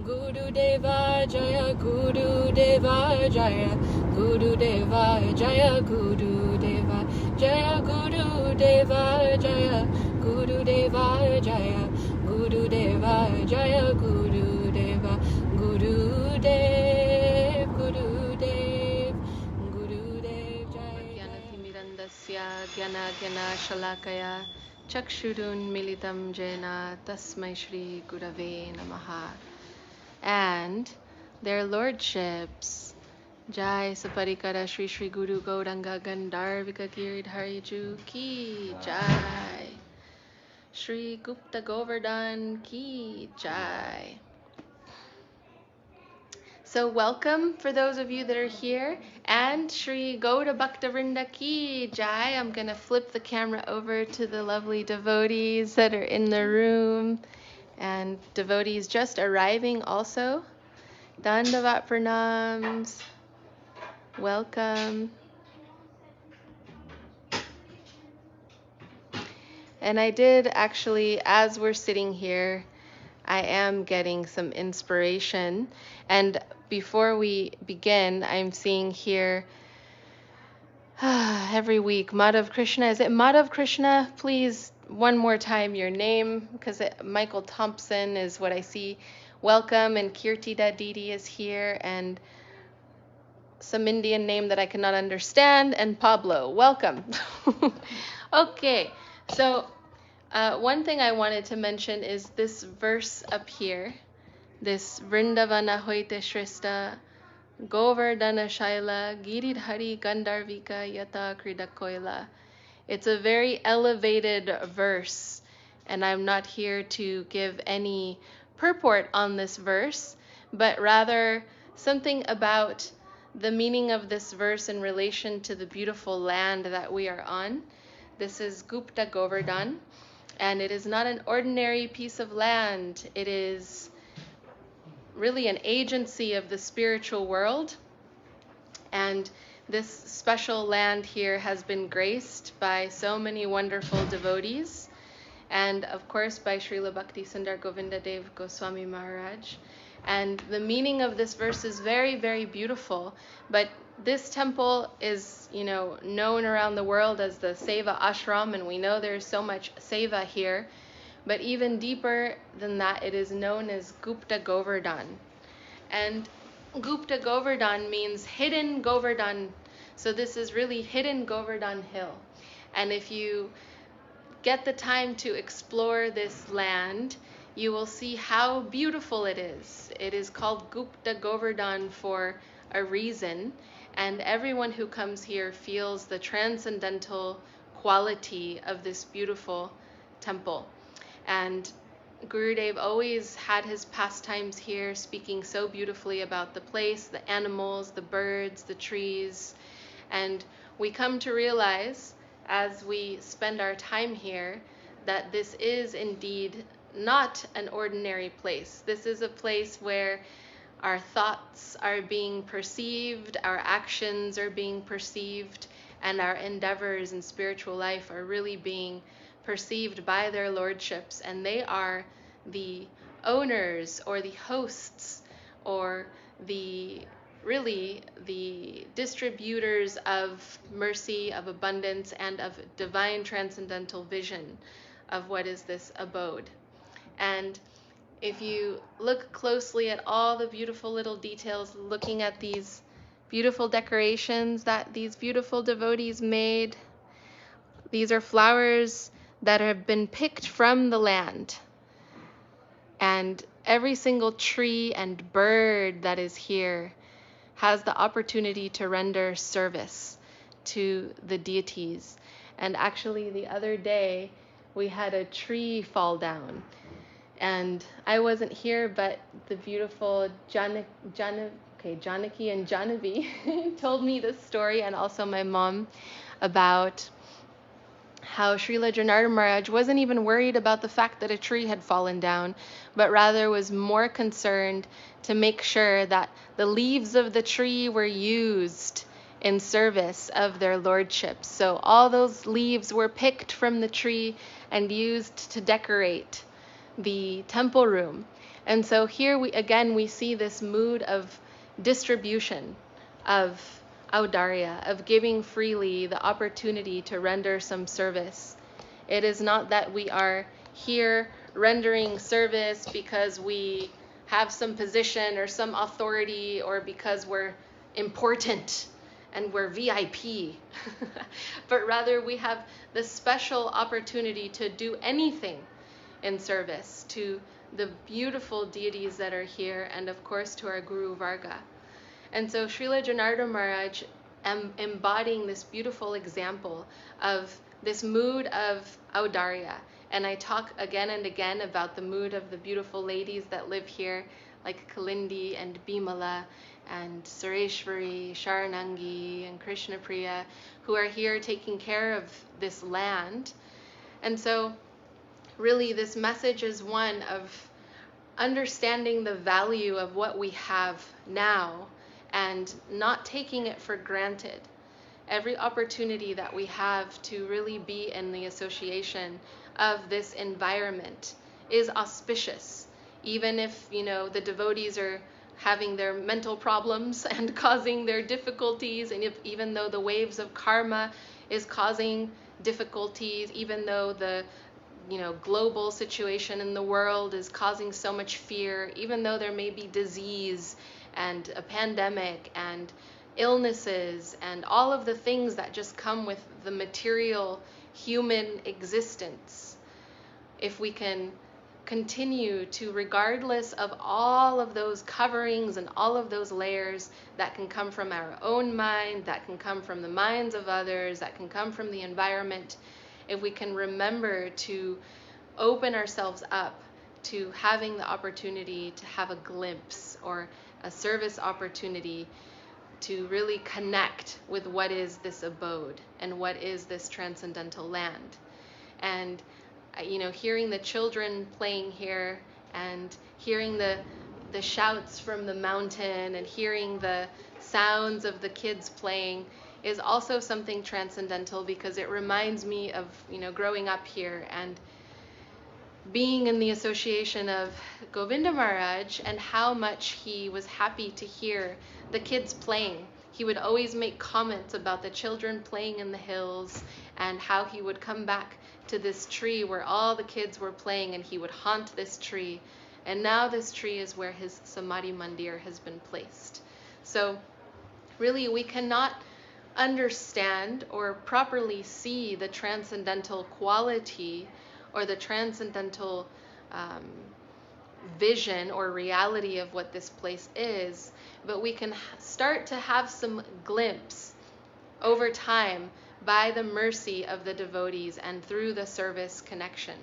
Guru Deva Jaya, Guru Deva Jaya, Guru Deva Jaya, Guru Deva Jaya, Guru Deva Jaya, Guru Deva Jaya, Guru Deva Jaya, Guru Deva, Guru Dev, Guru Dev, Guru Dev Jaya. Jnanatirmirandasya Gyana Gyana Shalakaya Chakshurun Militam Jena Tasmai Shri Gurave Namaha. And their lordships, Jai Saparikara Shri Shri Guru Gauranga Gandharvika Giridhariju Ki Jai, Shri Gupta Govardhan Ki Jai. So welcome for those of you that are here, and Shri Gauda Bhaktavrinda Ki Jai. I'm going to flip the camera over to the lovely devotees that are in the room, and devotees just arriving also. Dandavat Pranams. Welcome. And I did actually, as we're sitting here, I am getting some inspiration. And before we begin, I'm seeing here every week, Madhav Krishna. Is it Madhav Krishna? Please, one more time, your name, because Michael Thompson is what I see. Welcome, and Kirti Didi is here, and some Indian name that I cannot understand, and Pablo. Welcome. Okay, so one thing I wanted to mention is this verse up here, this Vrindavana Hoite Shrista Govardhana Shaila Giridhari Gandharvika Yata Kridakoila. It's a very elevated verse, and I'm not here to give any purport on this verse, but rather something about the meaning of this verse in relation to the beautiful land that we are on. This is Gupta Govardhan, and it is not an ordinary piece of land. It is really an agency of the spiritual world, and this special land here has been graced by so many wonderful devotees, and of course by Srila Bhakti Sundar Govinda Dev Goswami Maharaj. And the meaning of this verse is very, very beautiful. But this temple is, known around the world as the Seva Ashram, and we know there's so much Seva here. But even deeper than that, it is known as Gupta Govardhan. And Gupta Govardhan means hidden Govardhan. So this is really hidden Govardhan Hill. And if you get the time to explore this land, you will see how beautiful it is. It is called Gupta Govardhan for a reason, and everyone who comes here feels the transcendental quality of this beautiful temple. And Gurudev always had his pastimes here, speaking so beautifully about the place, the animals, the birds, the trees. And we come to realize, as we spend our time here, that this is indeed not an ordinary place. This is a place where our thoughts are being perceived, our actions are being perceived, and our endeavors in spiritual life are really being perceived by their lordships, and they are the owners or the hosts or the distributors of mercy, of abundance, and of divine transcendental vision of what is this abode. And if you look closely at all the beautiful little details, looking at these beautiful decorations that these beautiful devotees made, these are flowers that have been picked from the land. And every single tree and bird that is here has the opportunity to render service to the deities. And actually, the other day, we had a tree fall down. And I wasn't here, but the beautiful Janaki and Janavi told me this story, and also my mom, about how Srila Janardhan Maharaj wasn't even worried about the fact that a tree had fallen down, but rather was more concerned to make sure that the leaves of the tree were used in service of their lordships. So all those leaves were picked from the tree and used to decorate the temple room. And so here we see this mood of distribution, of audarya, of giving freely the opportunity to render some service. It is not that we are here rendering service because we have some position or some authority or because we're important and we're VIP, but rather we have the special opportunity to do anything in service to the beautiful deities that are here, and of course to our Guru Varga. And so Srila Janardhan Maharaj embodying this beautiful example of this mood of audarya. And I talk again and again about the mood of the beautiful ladies that live here, like Kalindi and Bimala and Sureshwari, Sharanangi and Krishna Priya, who are here taking care of this land. And so really this message is one of understanding the value of what we have now and not taking it for granted. Every opportunity that we have to really be in the association of this environment is auspicious. Even if, the devotees are having their mental problems and causing their difficulties, and even though the waves of karma is causing difficulties, even though the global situation in the world is causing so much fear, even though there may be disease and a pandemic and illnesses and all of the things that just come with the material human existence, if we can continue to, regardless of all of those coverings and all of those layers that can come from our own mind, that can come from the minds of others, that can come from the environment, if we can remember to open ourselves up to having the opportunity to have a glimpse or a service opportunity to really connect with what is this abode and what is this transcendental land. And hearing the children playing here and hearing the shouts from the mountain and hearing the sounds of the kids playing is also something transcendental, because it reminds me of growing up here and being in the association of Govinda Maharaj and how much he was happy to hear the kids playing. He would always make comments about the children playing in the hills and how he would come back to this tree where all the kids were playing, and he would haunt this tree. And now this tree is where his Samadhi Mandir has been placed. So really we cannot understand or properly see the transcendental quality or the transcendental vision or reality of what this place is, but we can start to have some glimpse over time by the mercy of the devotees and through the service connection.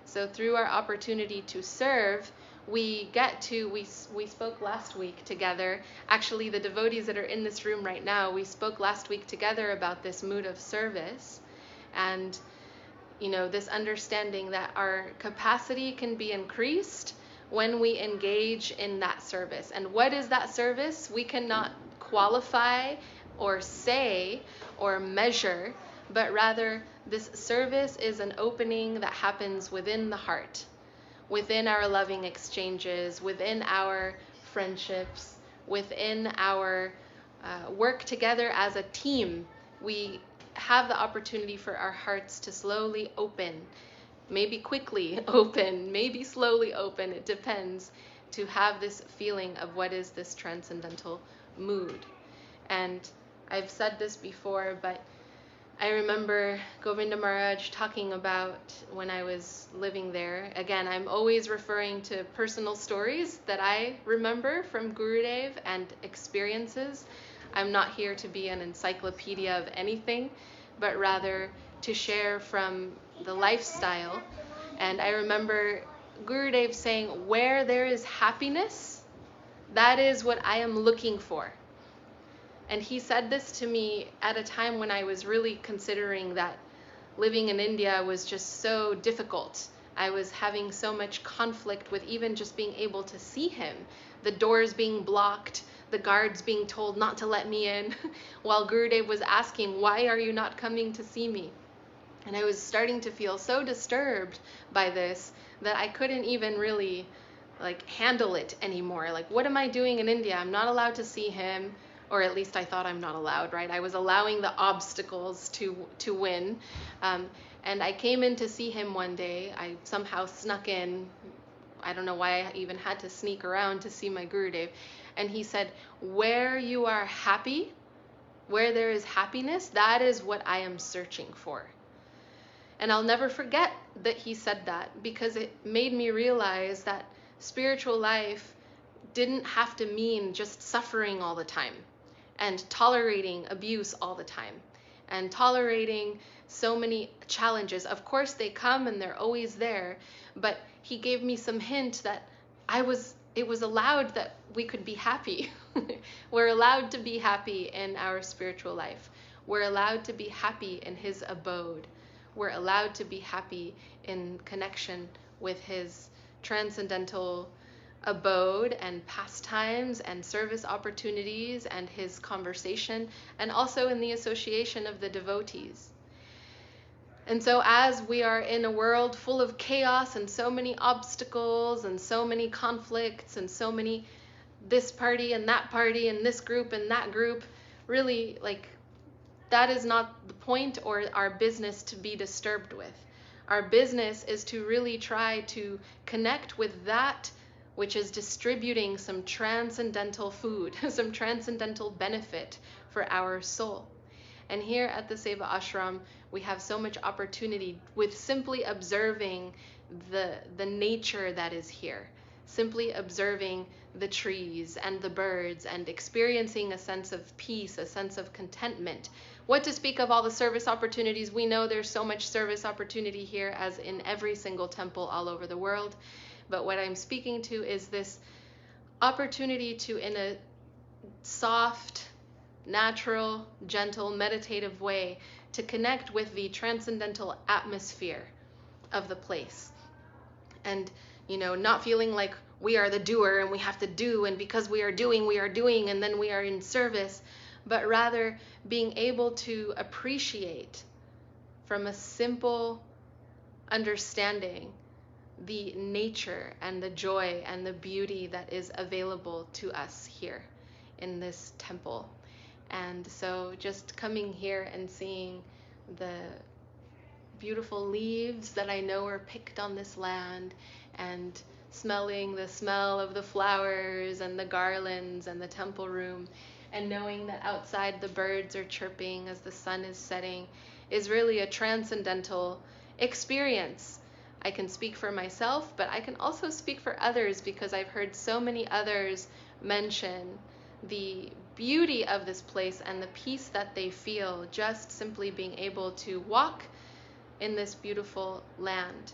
So through our opportunity to serve, we spoke last week together. Actually, the devotees that are in this room right now, we spoke last week together about this mood of service and this understanding that our capacity can be increased when we engage in that service. And what is that service? We cannot qualify or say or measure, but rather this service is an opening that happens within the heart, within our loving exchanges, within our friendships, within our work together as a team. We have the opportunity for our hearts to slowly open, maybe quickly open, maybe slowly open, it depends, to have this feeling of what is this transcendental mood. And I've said this before, but I remember Govinda Maharaj talking about when I was living there. Again, I'm always referring to personal stories that I remember from Gurudev and experiences. I'm not here to be an encyclopedia of anything, but rather to share from the lifestyle. And I remember Gurudev saying, where there is happiness, that is what I am looking for. And he said this to me at a time when I was really considering that living in India was just so difficult. I was having so much conflict with even just being able to see him, the doors being blocked, the guards being told not to let me in, while Gurudev was asking, why are you not coming to see me? And I was starting to feel so disturbed by this that I couldn't even really like handle it anymore. Like, what am I doing in India? I'm not allowed to see him, or at least I thought I'm not allowed, right? I was allowing the obstacles to win. And I came in to see him one day. I somehow snuck in. I don't know why I even had to sneak around to see my Gurudev. And he said, where you are happy, where there is happiness, that is what I am searching for. And I'll never forget that he said that, because it made me realize that spiritual life didn't have to mean just suffering all the time and tolerating abuse all the time and tolerating so many challenges. Of course they come and they're always there, but he gave me some hint that it was allowed that we could be happy. We're allowed to be happy in our spiritual life. We're allowed to be happy in his abode. We're allowed to be happy in connection with his transcendental abode and pastimes and service opportunities and his conversation, and also in the association of the devotees. And so as we are in a world full of chaos and so many obstacles and so many conflicts and so many this party and this group and that group, really, like, that is not the point or our business to be disturbed with. Our business is to really try to connect with that which is distributing some transcendental food, some transcendental benefit for our soul. And here at the Seva Ashram, we have so much opportunity with simply observing the nature that is here, simply observing the trees and the birds and experiencing a sense of peace, a sense of contentment. What to speak of all the service opportunities? We know there's so much service opportunity here, as in every single temple all over the world. But what I'm speaking to is this opportunity to, in a soft, natural, gentle, meditative way, to connect with the transcendental atmosphere of the place. And, not feeling like we are the doer and we have to do, and because we are doing, and then we are in service, but rather being able to appreciate from a simple understanding the nature and the joy and the beauty that is available to us here in this temple. And so just coming here and seeing the beautiful leaves that I know are picked on this land, and smelling the smell of the flowers and the garlands and the temple room, and knowing that outside the birds are chirping as the sun is setting, is really a transcendental experience. I can speak for myself, but I can also speak for others, because I've heard so many others mention the beauty of this place and the peace that they feel just simply being able to walk in this beautiful land.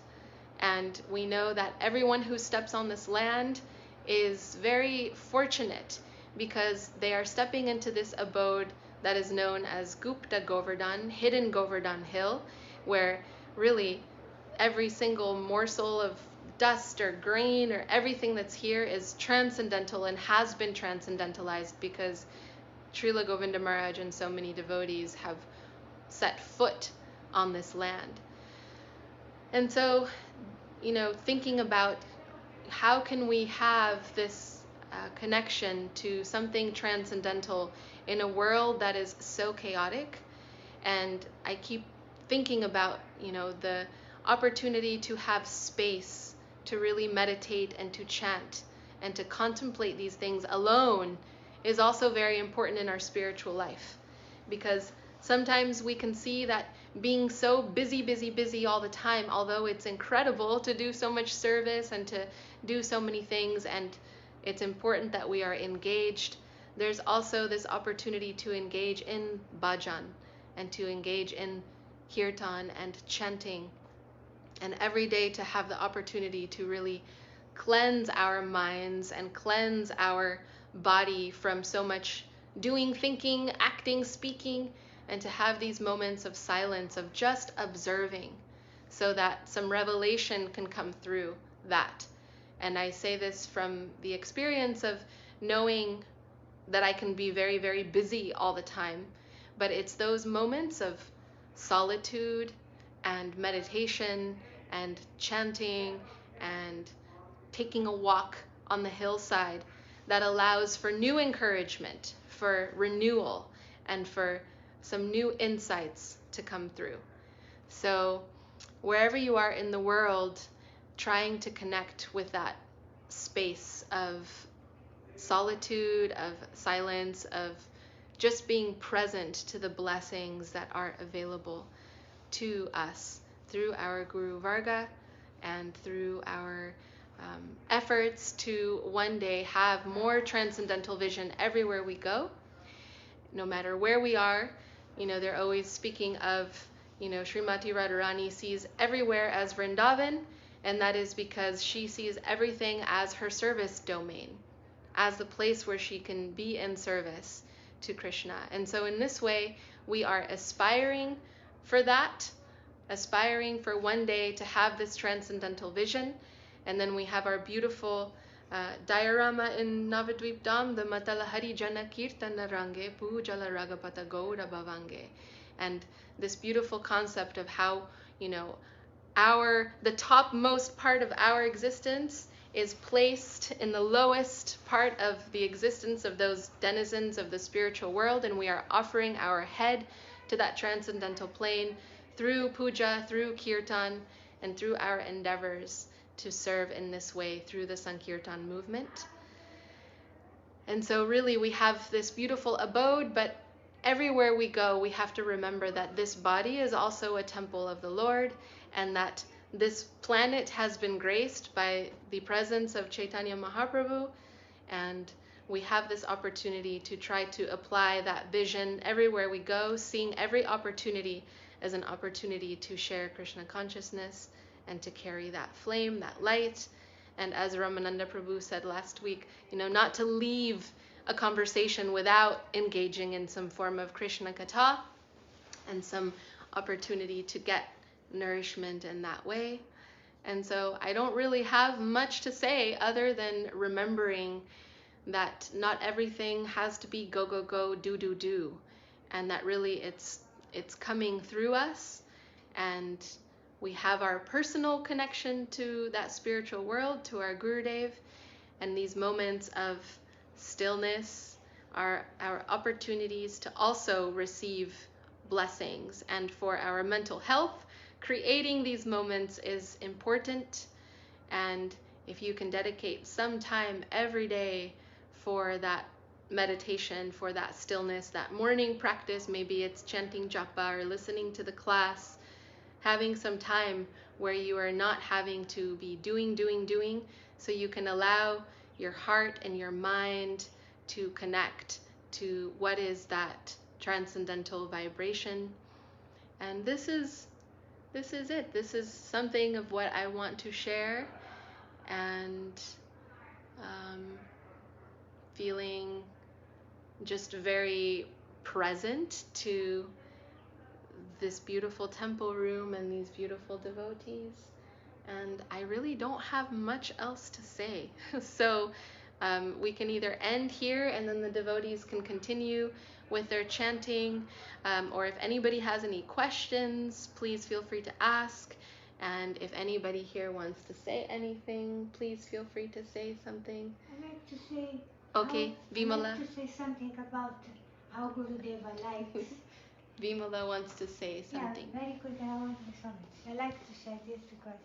And we know that everyone who steps on this land is very fortunate, because they are stepping into this abode that is known as Gupta Govardhan, hidden Govardhan Hill, where really every single morsel of dust or grain or everything that's here is transcendental and has been transcendentalized, because Srila Govinda Maharaj and so many devotees have set foot on this land. And so, thinking about how can we have this connection to something transcendental in a world that is so chaotic. And I keep thinking about, the opportunity to have space to really meditate and to chant and to contemplate these things alone is also very important in our spiritual life, because sometimes we can see that being so busy all the time, although it's incredible to do so much service and to do so many things, and it's important that we are engaged, there's also this opportunity to engage in bhajan and to engage in kirtan and chanting, and every day to have the opportunity to really cleanse our minds and cleanse our body from so much doing, thinking, acting, speaking, and to have these moments of silence, of just observing, so that some revelation can come through that. And I say this from the experience of knowing that I can be very, very busy all the time, but it's those moments of solitude and meditation and chanting and taking a walk on the hillside that allows for new encouragement, for renewal, and for some new insights to come through. So wherever you are in the world, trying to connect with that space of solitude, of silence, of just being present to the blessings that are available to us through our Guru Varga and through our efforts to one day have more transcendental vision everywhere we go, no matter where we are. You know, they're always speaking of, you know, Srimati Radharani sees everywhere as Vrindavan, and that is because she sees everything as her service domain, as the place where she can be in service to Krishna. And so in this way, we are aspiring for that, aspiring for one day to have this transcendental vision. And then we have our beautiful diorama in Navadvip Dham, the Matala Hari Jana Kirtana Range Pujala Ragapata Gaura Bhavange. And this beautiful concept of how, you know, the topmost part of our existence is placed in the lowest part of the existence of those denizens of the spiritual world, and we are offering our head to that transcendental plane through puja, through kirtan, and through our endeavors to serve in this way through the Sankirtan movement. And so really we have this beautiful abode, but everywhere we go, we have to remember that this body is also a temple of the Lord, and that this planet has been graced by the presence of Chaitanya Mahaprabhu, and we have this opportunity to try to apply that vision everywhere we go, seeing every opportunity as an opportunity to share Krishna consciousness and to carry that flame, that light. And as Ramananda Prabhu said last week, you know, not to leave a conversation without engaging in some form of Krishna Katha and some opportunity to get nourishment in that way. And so I don't really have much to say other than remembering that not everything has to be go, go, go, do, do, do, and that really it's coming through us, and we have our personal connection to that spiritual world, to our Gurudev, and these moments of stillness are our opportunities to also receive blessings. And for our mental health, creating these moments is important. And if you can dedicate some time every day for that meditation, for that stillness, that morning practice, maybe it's chanting japa or listening to the class, having some time where you are not having to be doing, so you can allow your heart and your mind to connect to what is that transcendental vibration. And this is it. This is something of what I want to share, and feeling just very present to this beautiful temple room and these beautiful devotees. And I really don't have much else to say. So we can either end here and then the devotees can continue with their chanting, or if anybody has any questions, please feel free to ask. And if anybody here wants to say anything, please feel free to say something. I'd like to say... Okay, Bimala. I'd like to say something about how Gurudeva likes... Bimala wants to say something. Yeah, very quick. I like to share this because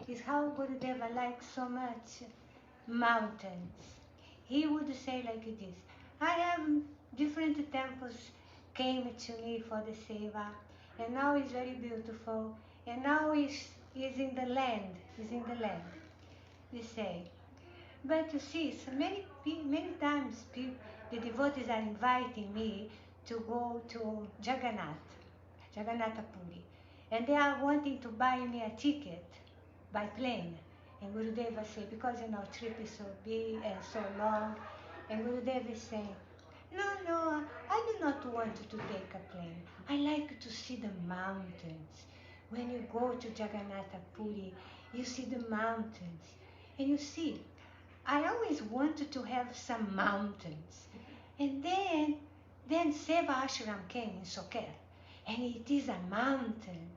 it's how Gurudeva likes so much mountains. He would say like this: I have different temples came to me for the Seva, and now it's very beautiful, and now is in the land, we say. But you see, so many times the devotees are inviting me to go to Jagannatha Puri, and they are wanting to buy me a ticket by plane. And Gurudeva say, because trip is so big and so long, and Gurudeva is saying, no, I do not want to take a plane. I like to see the mountains. When you go to Jagannatha Puri, you see the mountains, and you see, I always wanted to have some mountains. And then Seva Ashram came in Soquel, and it is a mountain,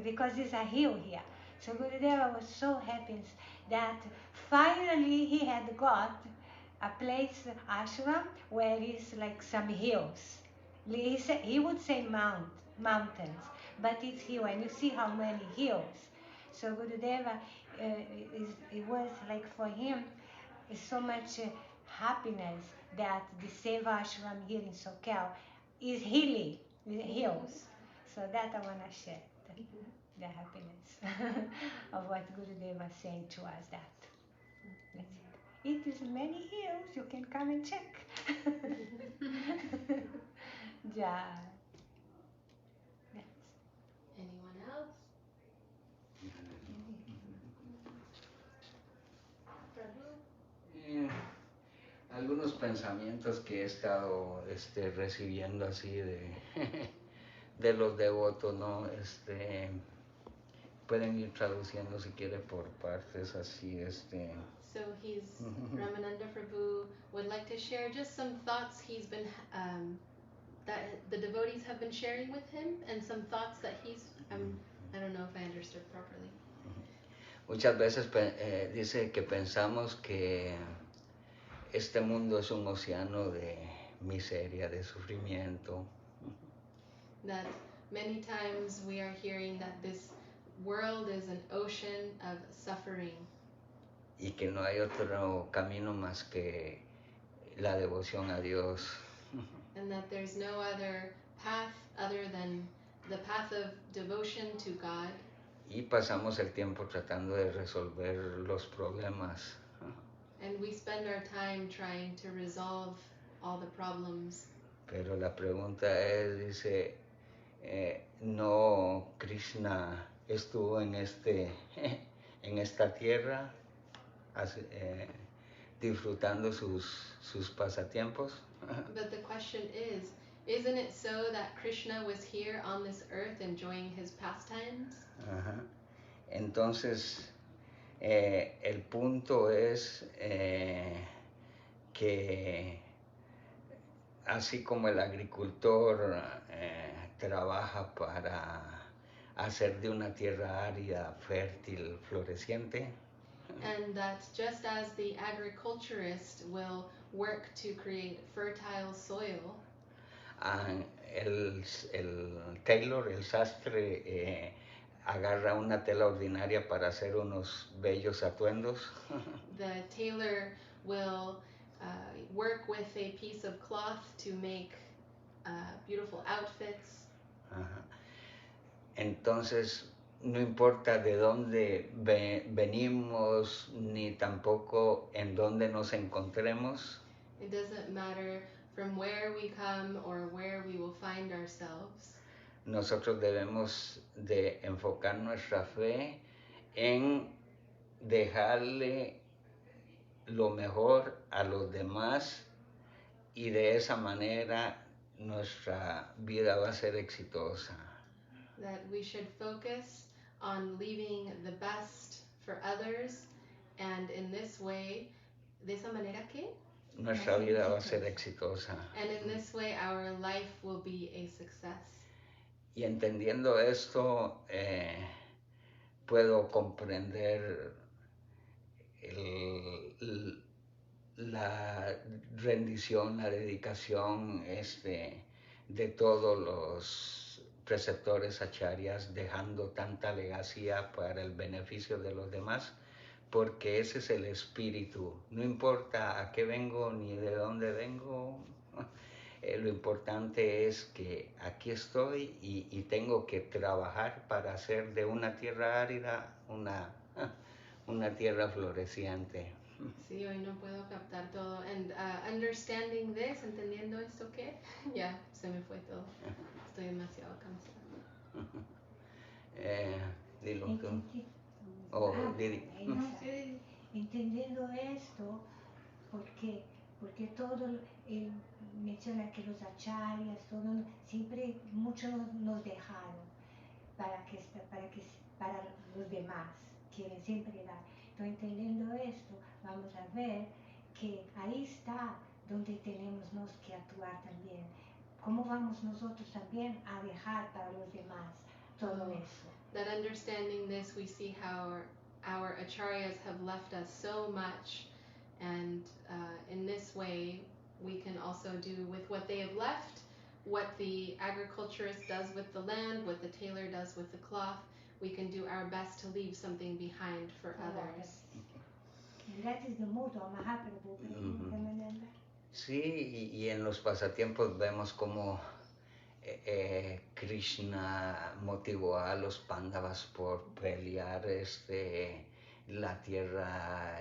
because it's a hill here. So Gurudeva was so happy that finally he had got a place, ashram, where is like some hills. He would say mountains, but it's hill, and you see how many hills. So Gurudeva, it was like for him so much happiness that the Seva Ashram here in Soquel is hilly, hills. So that I want to share, the happiness of what Gurudeva is saying to us, that. That's it. It is many hills, you can come and check. Yeah. That's Anyone else? Prabhu? Algunos pensamientos que he estado recibiendo así de los devotos, ¿no? Pueden ir traduciendo si quiere por partes así, So Ramananda Prabhu would like to share just some thoughts he's been that the devotees have been sharing with him, and some thoughts that he's I don't know if I understood properly. Muchas veces dice que pensamos que este mundo es un océano de miseria, de sufrimiento. That many times we are hearing that this world is an ocean of suffering. Y que no hay otro camino más que la devoción a Dios. And that there's no other path other than the path of devotion to God. Y pasamos el tiempo tratando de resolver los problemas. And we spend our time trying to resolve all the problems. Pero la pregunta es, dice, no, Krishna estuvo en esta tierra disfrutando sus pasatiempos. But the question is, isn't it so that Krishna was here on this earth enjoying his pastimes? Ajá. Entonces, el punto es que así como el agricultor trabaja para hacer de una tierra árida, fértil, floreciente, and that just as the agriculturist will work to create fertile soil, el tailor, el sastre, agarra una tela ordinaria para hacer unos bellos atuendos. The tailor will work with a piece of cloth to make beautiful outfits. Ajá. Entonces, no importa de dónde venimos, ni tampoco en dónde nos encontremos. It doesn't matter from where we come or where we will find ourselves. Nosotros debemos de enfocar nuestra fe en dejarle lo mejor a los demás, y de esa manera nuestra vida va a ser exitosa. That we should focus on leaving the best for others, and in this way, de esa manera que? Nuestra vida va a ser exitosa. And in this way, our life will be a success. Y entendiendo esto, puedo comprender la rendición, la dedicación de todos los preceptores acharyas, dejando tanta legacía para el beneficio de los demás, porque ese es el espíritu. No importa a qué vengo ni de dónde vengo, lo importante es que aquí estoy y tengo que trabajar para hacer de una tierra árida una tierra floreciente. Sí, hoy no puedo captar todo. And understanding this, entendiendo esto que, ya, se me fue todo. Estoy demasiado cansada. Dilo tú. Didi. Entendiendo esto, porque todo menciona que los acharyas, todo, siempre muchos nos dejaron para los demás, quieren siempre dar. Entonces, entendiendo esto, vamos a ver que ahí está donde tenemos que actuar también. ¿Cómo vamos nosotros también a dejar para los demás todo eso? That understanding this, we see how our acharyas have left us so much, and in this way we can also do with what they have left what the agriculturist does with the land, what the tailor does with the cloth. We can do our best to leave something behind for others. And that is the motto of Mahaprabhu, Ramananda. Sí, y en los pasatiempos vemos cómo Krishna motivó a los pándavas por pelear la tierra,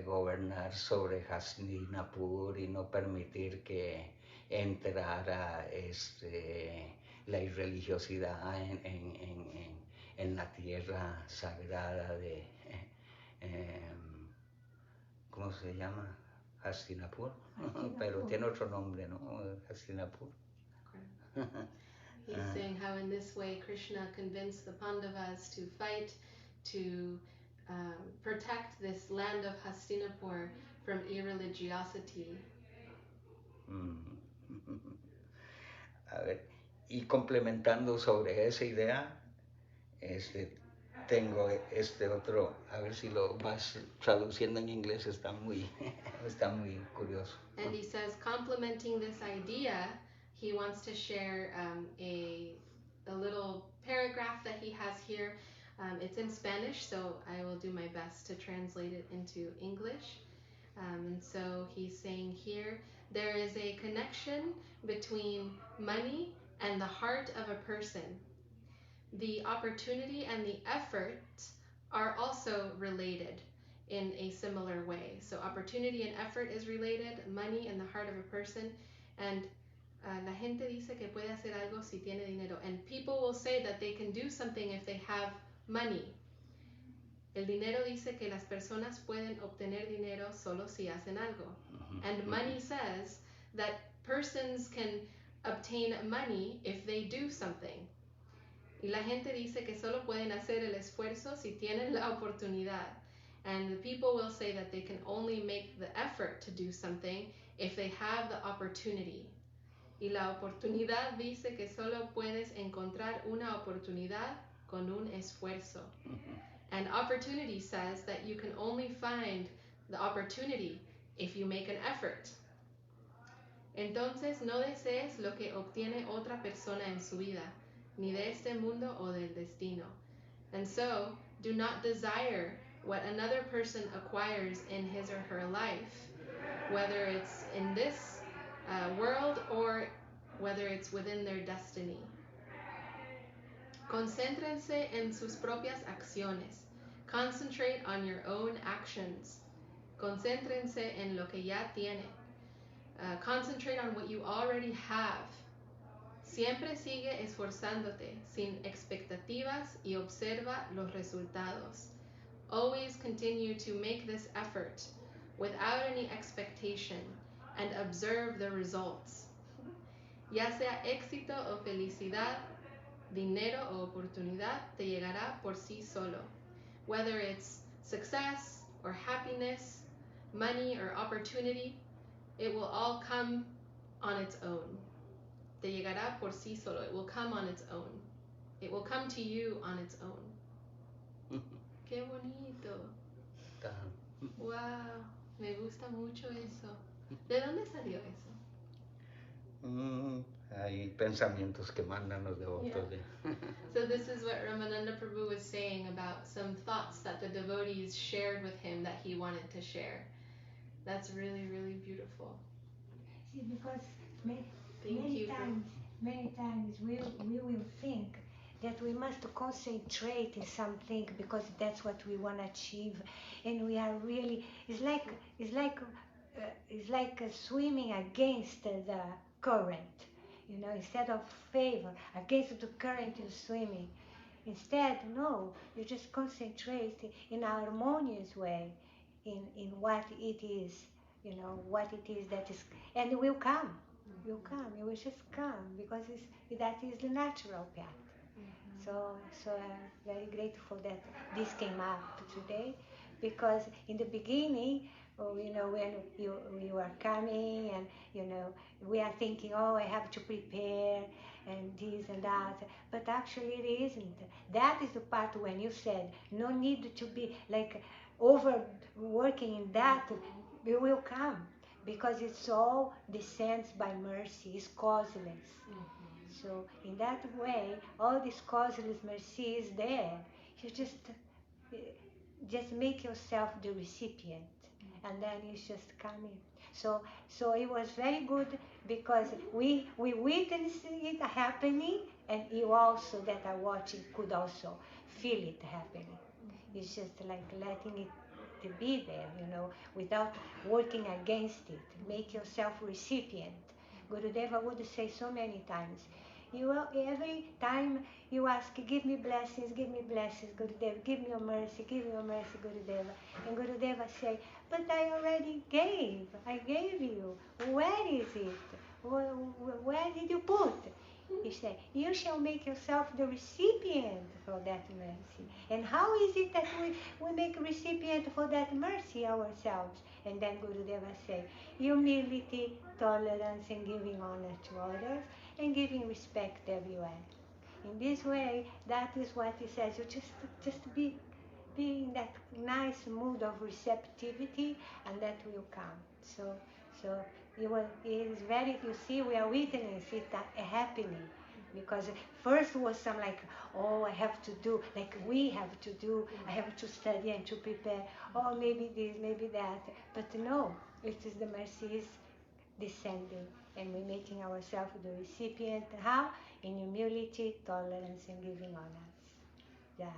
gobernar sobre Hastinapur y no permitir que entrara la irreligiosidad en la tierra sagrada de ¿cómo se llama? Hastinapur, pero tiene otro nombre, ¿no? Hastinapur. He's saying how in this way Krishna convinced the Pandavas to fight to protect this land of Hastinapur from irreligiosity. A ver, y complementando sobre esa idea, tengo otro, a ver si lo vas traduciendo en inglés, está muy curioso. And he says, complementing this idea, he wants to share a little paragraph that he has here. It's in Spanish, so I will do my best to translate it into English. And so he's saying here, there is a connection between money and the heart of a person. The opportunity and the effort are also related in a similar way. So opportunity and effort is related, money and the heart of a person. And la gente dice que puede hacer algo si tiene dinero. And people will say that they can do something if they have money. El dinero dice que las personas pueden obtener dinero solo si hacen algo. And money says that persons can obtain money if they do something. Y la gente dice que solo pueden hacer el esfuerzo si tienen la oportunidad. And the people will say that they can only make the effort to do something if they have the opportunity. Y la oportunidad dice que solo puedes encontrar una oportunidad con un esfuerzo. And opportunity says that you can only find the opportunity if you make an effort. Entonces no desees lo que obtiene otra persona en su vida, ni de este mundo o del destino. And so, do not desire what another person acquires in his or her life, whether it's in this world or whether it's within their destiny. Concéntrense en sus propias acciones. Concentrate on your own actions. Concéntrense en lo que ya tiene. Concentrate on what you already have. Siempre sigue esforzándote sin expectativas y observa los resultados. Always continue to make this effort without any expectation and observe the results. Ya sea éxito o felicidad, dinero o oportunidad te llegará por sí solo. Whether it's success or happiness, money or opportunity, it will all come on its own. Te llegará por sí solo. It will come on its own. It will come to you on its own. Qué bonito. Wow, me gusta mucho eso. ¿De dónde salió eso? Hay pensamientos que mandan los devotos. Yeah. So this is what Ramananda Prabhu was saying about some thoughts that the devotees shared with him that he wanted to share. That's really, really beautiful. See, because many times we will think that we must concentrate in something because that's what we want to achieve, and we are really it's like swimming against the current, instead of favor against the current you're swimming. Instead, no, you just concentrate in a harmonious way in what it is, what it is that is, and it will come. You will just come because that is the natural path. So I'm very grateful that this came up today, because in the beginning when you are coming, and we are thinking, oh, I have to prepare and this and that, but actually it isn't. That is the part when you said no need to be like overworking in that. It will come because it's all descends by mercy. It's causeless. So in that way, all this causeless mercy is there. You just make yourself the recipient, and then it's just coming. So it was very good because we witnessed it happening, and you also that are watching could also feel it happening. It's just like letting it to be there, without working against it. Make yourself recipient. Gurudeva would say so many times, every time you ask, give me blessings, Gurudeva, give me your mercy, Gurudeva. And Gurudeva say, but I already gave, I gave you. Where is it? Where did you put? He said, you shall make yourself the recipient for that mercy. And how is it that we make recipient for that mercy ourselves? And then Gurudeva say, humility, tolerance, and giving honor to others, and giving respect everywhere. In this way, that is what he says. You just be in that nice mood of receptivity, and that will come. So it is very. You see, we are witnessing it happening, because first was some like, oh, I have to do, like we have to do. I have to study and to prepare. Oh, maybe this, maybe that. But no, it is the mercies descending, and we're making ourselves the recipient. How? In humility, tolerance, and giving honors. Yeah.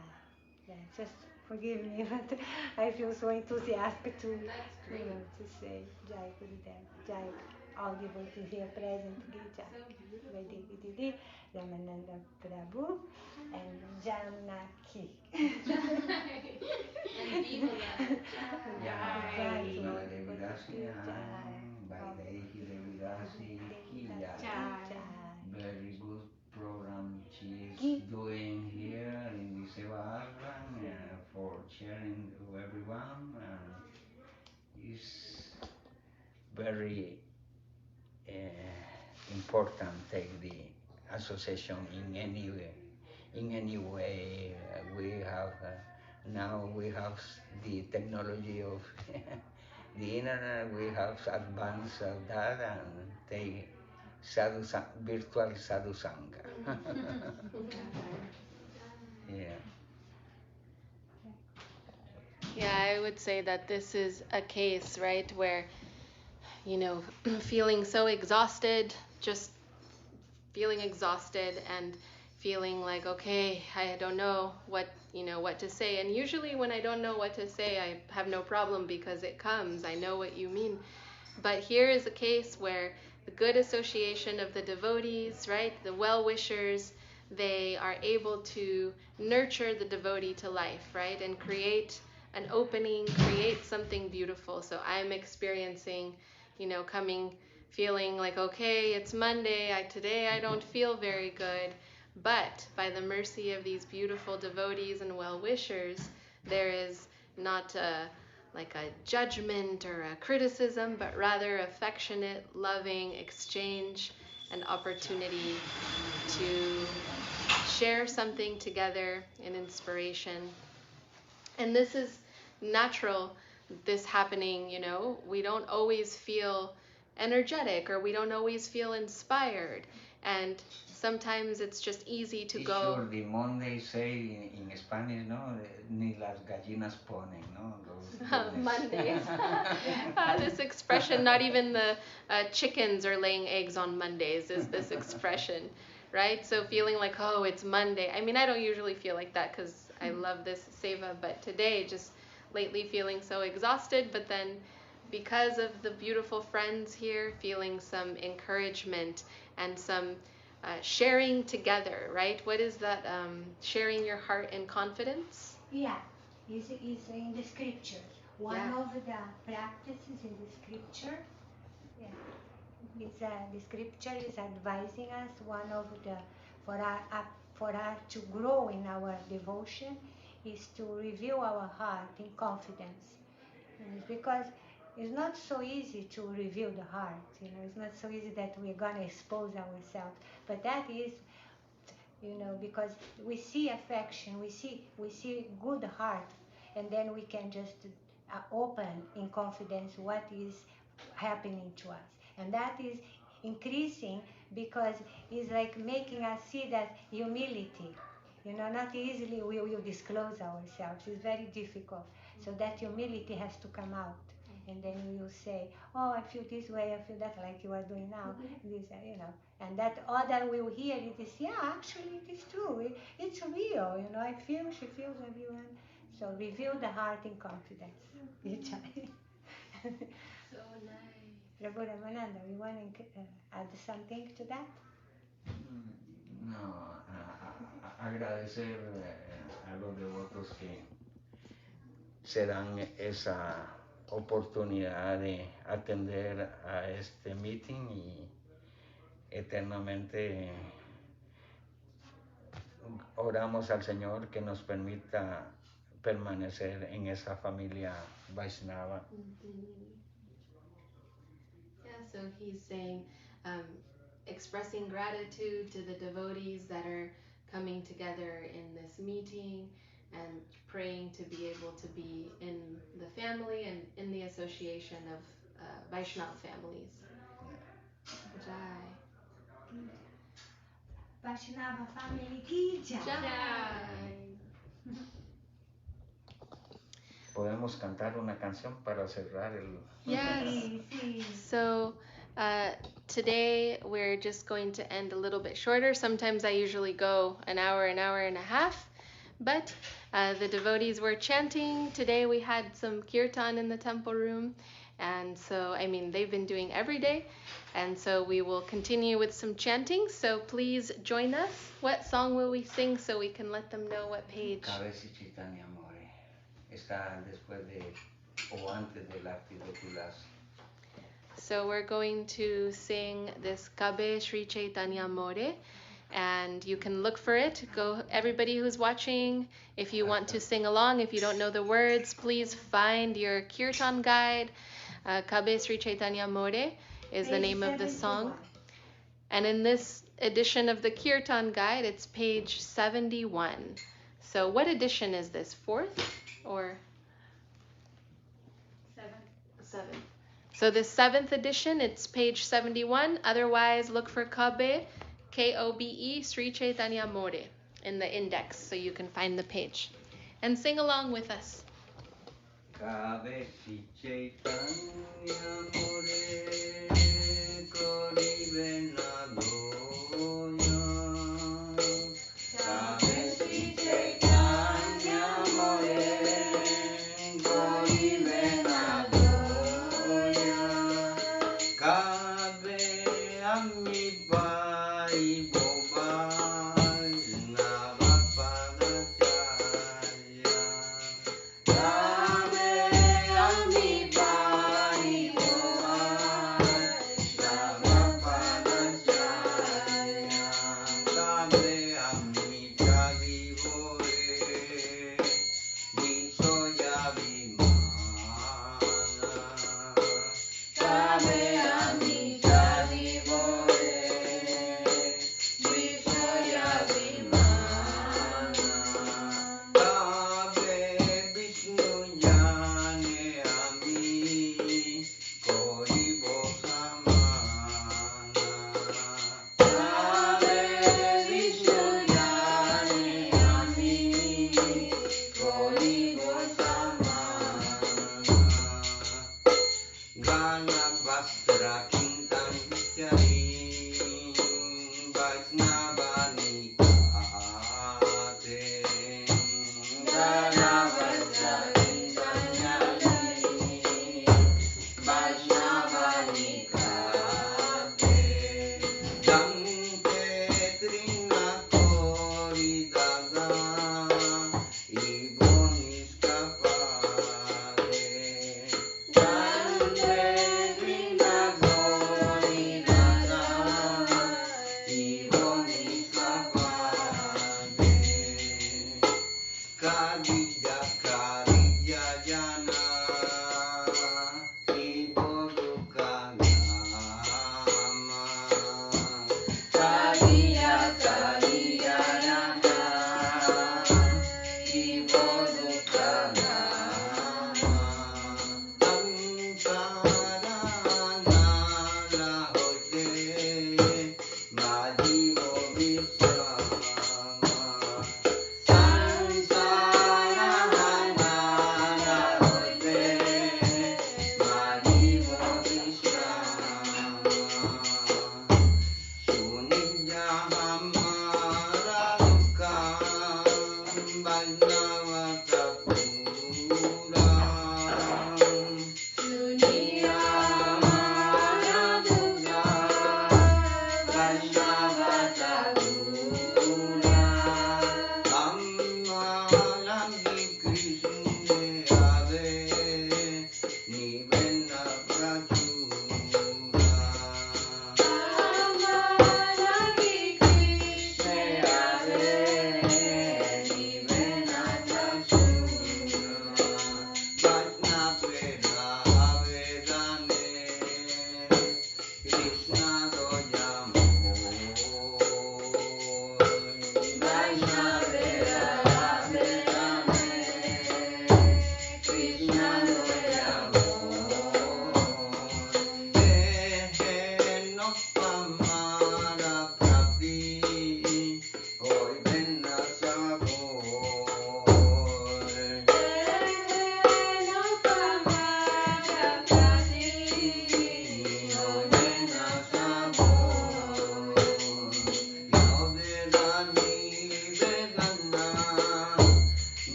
Just forgive me, but I feel so enthusiastic to say Jai Gurudev, Jai, all devotees here present, Jai Vaidehi Devi, Ramananda Prabhu, and Janaki. And Bimala. Jai Bimala Devi Dasi, Vaidehi Devi Dasi, very good program she is doing here in the Seva Ashram for sharing to everyone. It's very important take the association in any way. In any way, we have now we have the technology of the internet. We have advanced that and take virtual sadhu sangha. Yeah. Yeah, I would say that this is a case, right, where, feeling so exhausted, just feeling exhausted and feeling like, okay, I don't know what to say. And usually when I don't know what to say, I have no problem because it comes. I know what you mean. But here is a case where the good association of the devotees, right, the well-wishers, they are able to nurture the devotee to life, right, and create an opening, create something beautiful. So I'm experiencing, coming, feeling like, okay, it's Monday, today I don't feel very good, but by the mercy of these beautiful devotees and well-wishers, there is not like a judgment or a criticism, but rather affectionate, loving exchange and opportunity to share something together in inspiration. And this is natural, this happening, we don't always feel energetic, or we don't always feel inspired, and sometimes it's just easy to go. Sure, the Monday say in Spanish, no, ni las gallinas ponen, no, those Mondays. This expression, not even the chickens are laying eggs on Mondays, is this expression, right? So feeling like, oh, it's Monday. I mean, I don't usually feel like that because I love this seva, but today, just lately feeling so exhausted, but then because of the beautiful friends here, feeling some encouragement and some sharing together, right? What is that? Sharing your heart in confidence? Yeah, is in the scriptures. One of the practices in the scripture, the scripture is advising us, one of the, for us to grow in our devotion, is to reveal our heart in confidence. And it's because it's not so easy to reveal the heart. It's not so easy that we're going to expose ourselves. But that is, because we see affection, we see good heart, and then we can just open in confidence what is happening to us. And that is increasing because it's like making us see that humility. Not easily we will disclose ourselves. It's very difficult. So that humility has to come out. And then we will say, oh, I feel this way, I feel that, like you are doing now. This, and that other will hear it is, yeah, actually it is true. It's real. I feel, she feels, everyone. So reveal the heart in confidence. So nice. Prabhu Ramananda, you want to add something to that? No, agradecer a los devotos que se dan esa oportunidad de atender a este meeting y eternamente oramos al Señor que nos permita permanecer en esa familia Vaishnava. Yeah, so he's saying, expressing gratitude to the devotees that are coming together in this meeting and praying to be able to be in the family and in the association of Vaishnava families. Jai. Vaishnava family ki jai. Jai. Podemos cantar una canción para cerrar el... Yes. So today we're just going to end a little bit shorter. Sometimes I usually go an hour and a half. But the devotees were chanting. Today we had some kirtan in the temple room. And so, they've been doing every day. And so we will continue with some chanting. So please join us. What song will we sing so we can let them know what page? Cabeza y Chaitanya More. Está después de o antes del arte de Tulas. So we're going to sing this Kabe Sri Chaitanya More. And you can look for it. Go, everybody who's watching, if you want to sing along, if you don't know the words, please find your kirtan guide. Kabe Sri Chaitanya More is the name of the song. And in this edition of the kirtan guide, it's page 71. So what edition is this? 4th or? 7th. So the 7th edition, it's page 71. Otherwise, look for Kabe, Kobe, Sri Chaitanya More in the index so you can find the page. And sing along with us. Kabe Sri Chaitanya More, Kori Venadoya. Kabe Sri Chaitanya More, Kori Venadoya. Kabe Amibai Bobai Navapadacharya. Kabe Amibai Bobai Navapadacharya. Kabe Amicali Bore Nisoya Vimana. Kabe Amicali Bore Nisoya Vimana. Kabe Vishnu Jane Ami Koribo Samana. Kabe Vishnu Jane Ami Koribo Samana. Gana Vastra Kintan Vichari Vaisnava Nikate. Gana Vastra Kintan Vichari Vaisnava Nikate. Dante Trinatori Dada Ibonis Capare. Dante Trinatori Dada Ibonis Capare. Kadija Kadija Jana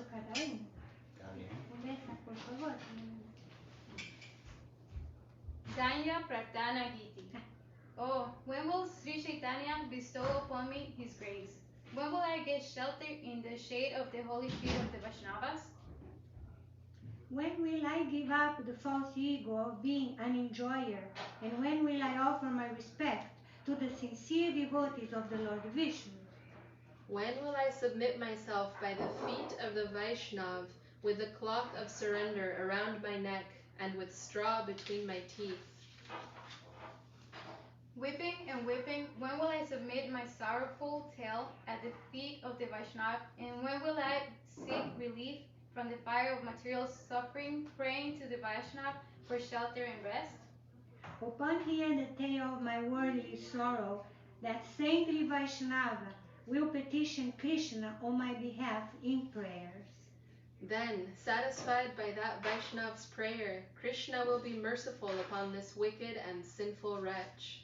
beso cada uno. Está bien. Un beso, por favor. Danya Pratana Giti. Oh, when will Sri Chaitanya bestow upon me his grace? When will I get shelter in the shade of the holy feet of the Vaishnavas? When will I give up the false ego of being an enjoyer? And when will I offer my respect to the sincere devotees of the Lord Vishnu? When will I submit myself by the feet of the Vaishnav with the cloth of surrender around my neck and with straw between my teeth? Weeping and weeping, when will I submit my sorrowful tale at the feet of the Vaishnav? And when will I seek relief from the fire of material suffering, praying to the Vaishnav for shelter and rest? Upon hearing the tale of my worldly sorrow, that saintly Vaishnava will petition Krishna on my behalf in prayers. Then, satisfied by that Vaishnav's prayer, Krishna will be merciful upon this wicked and sinful wretch.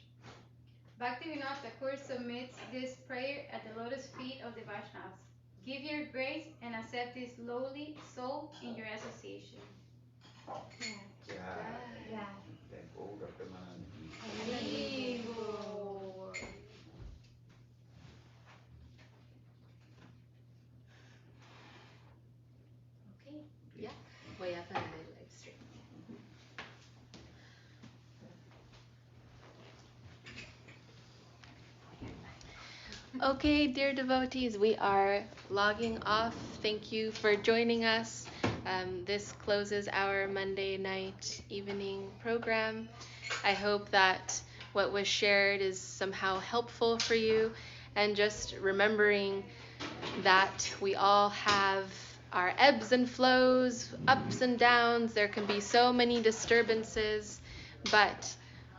Bhaktivinoda Thakur submits this prayer at the lotus feet of the Vaishnavas. Give your grace and accept this lowly soul in your association. Yeah. Okay, yeah. Voy a poner el live stream. Okay, dear devotees, we are logging off. Thank you for joining us. This closes our Monday night evening program. I hope that what was shared is somehow helpful for you, and just remembering that we all have our ebbs and flows, ups and downs. There can be so many disturbances, but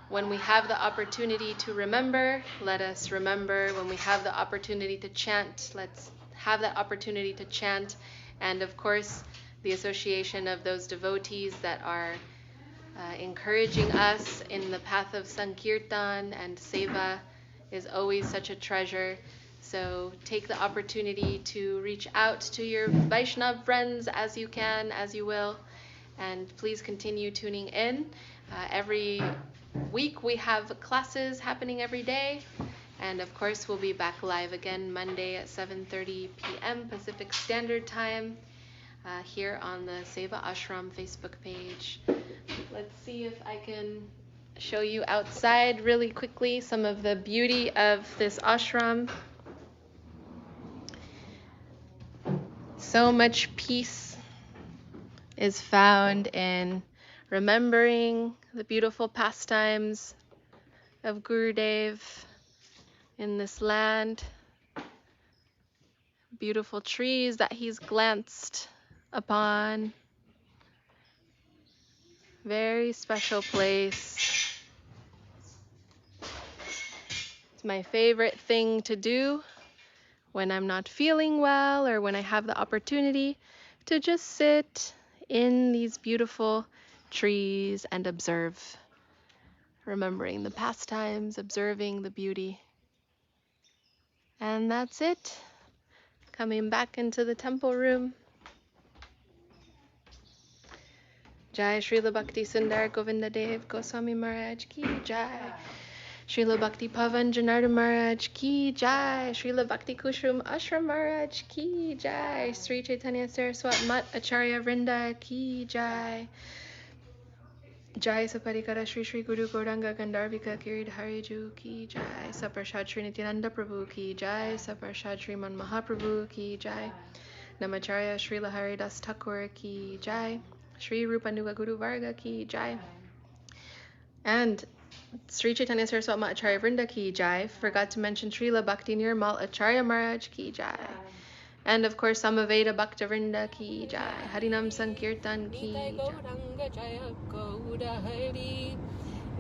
when we have the opportunity to remember, let us remember. When we have the opportunity to chant, let's have that opportunity to chant. And of course, the association of those devotees that are encouraging us in the path of Sankirtan and Seva is always such a treasure. So take the opportunity to reach out to your Vaishnav friends as you can, as you will, and please continue tuning in. Every week we have classes happening every day, and of course we'll be back live again Monday at 7:30 p.m. Pacific Standard Time here on the Seva Ashram Facebook page. Let's see if I can show you outside really quickly some of the beauty of this ashram. So much peace is found in remembering the beautiful pastimes of Gurudev in this land. Beautiful trees that he's glanced upon. Very special place. It's my favorite thing to do when I'm not feeling well or when I have the opportunity to just sit in these beautiful trees and observe, remembering the pastimes, observing the beauty. And that's it. Coming back into the temple room. Jai Srila Bhakti Sundar Govinda Dev Goswami Maharaj Ki Jai. Srila Bhakti Pavan Janardhan Maharaj Ki Jai. Srila Bhakti Kushrum Ashram Maharaj Ki Jai. Sri Chaitanya Saraswat Mat Acharya Vrinda Ki Jai. Jai Saparikara Sri Sri Guru Gauranga Gandharvika Giridhari Ju Ki Jai. Saparshad Sri Nityananda Prabhu Ki Jai. Saparshad Sriman Mahaprabhu Ki Jai. Namacharya Srila Haridas Thakur Ki Jai. Sri Rupanuga Guru Varga Ki Jai. And Sri Chaitanya Saraswat Mat Acharya Vrinda Ki Jai. Forgot to mention Srila Bhakti Nirmal Acharya Maharaj Ki Jai. And of course Samaveda Bhakta Vrinda Ki Jai. Harinam Sankirtan Ki Jai.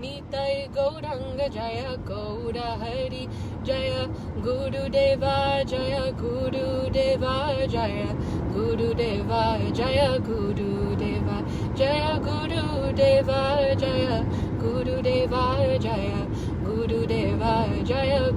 Nitai Gauranga Jaya Gaura Hari Jaya Guru Deva Jaya Guru Deva Jaya Guru Deva Jaya Guru Deva Jaya Guru Deva Jaya Guru Deva Jaya Guru Deva Jaya